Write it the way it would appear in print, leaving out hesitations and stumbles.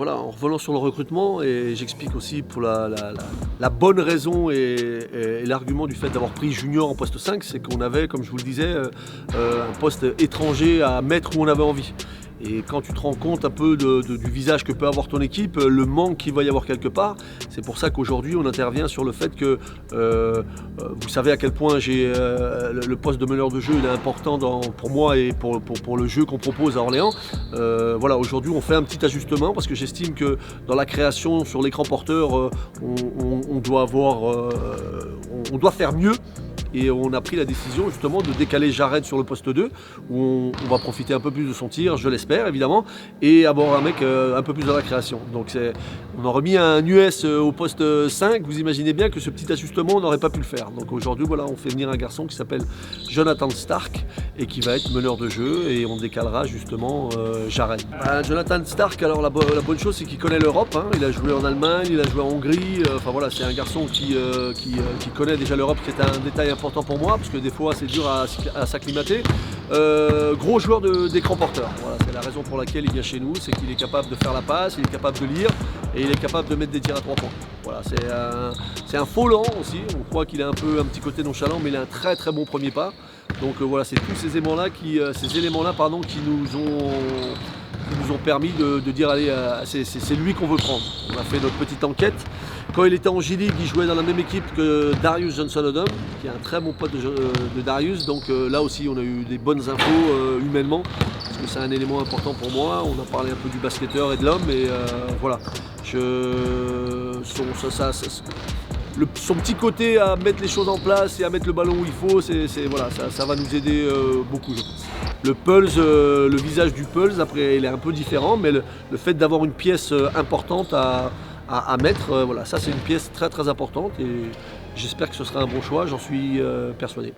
voilà, en revenant sur le recrutement, et j'explique aussi pour la bonne raison et l'argument du fait d'avoir pris junior en poste 5, c'est qu'on avait, comme je vous le disais, un poste étranger à mettre où on avait envie. Et quand tu te rends compte un peu du visage que peut avoir ton équipe, le manque qu'il va y avoir quelque part, c'est pour ça qu'aujourd'hui on intervient sur le fait que vous savez à quel point le poste de meneur de jeu il est important pour moi et pour le jeu qu'on propose à Orléans. Voilà, aujourd'hui on fait un petit ajustement parce que j'estime que dans la création sur l'écran porteur, on doit faire mieux. Et on a pris la décision justement de décaler Jared sur le poste 2, où on va profiter un peu plus de son tir, je l'espère évidemment, et avoir un mec un peu plus dans la création. Donc on a remis un US au poste 5, vous imaginez bien que ce petit ajustement on n'aurait pas pu le faire. Donc aujourd'hui voilà, on fait venir un garçon qui s'appelle Jonathan Stark et qui va être meneur de jeu, et on décalera justement Jared. Jonathan Stark, alors la bonne chose c'est qu'il connaît l'Europe, hein. Il a joué en Allemagne, il a joué en Hongrie, enfin voilà, c'est un garçon qui connaît déjà l'Europe, qui est un détail important pour moi parce que des fois c'est dur à s'acclimater. Gros joueur d'écran porteur, voilà, c'est la raison pour laquelle il vient chez nous, c'est qu'il est capable de faire la passe, il est capable de lire et il est capable de mettre des tirs à 3 points. Voilà, c'est un faux lent aussi, on croit qu'il a un petit côté nonchalant, mais il a un très très bon premier pas. Donc voilà, c'est tous ces éléments-là qui nous ont permis de dire allez, c'est lui qu'on veut prendre. On a fait notre petite enquête. Quand il était en J-League, il jouait dans la même équipe que Darius Johnson-Odom, qui est un très bon pote de Darius. Donc là aussi, on a eu des bonnes infos humainement, parce que c'est un élément important pour moi. On a parlé un peu du basketteur et de l'homme, et voilà. Son petit côté à mettre les choses en place et à mettre le ballon où il faut, voilà, ça va nous aider beaucoup, je pense. Le Pulse, le visage du Pulse, après, il est un peu différent, mais le fait d'avoir une pièce importante à mettre, voilà, ça c'est une pièce très très importante, et j'espère que ce sera un bon choix, j'en suis persuadé.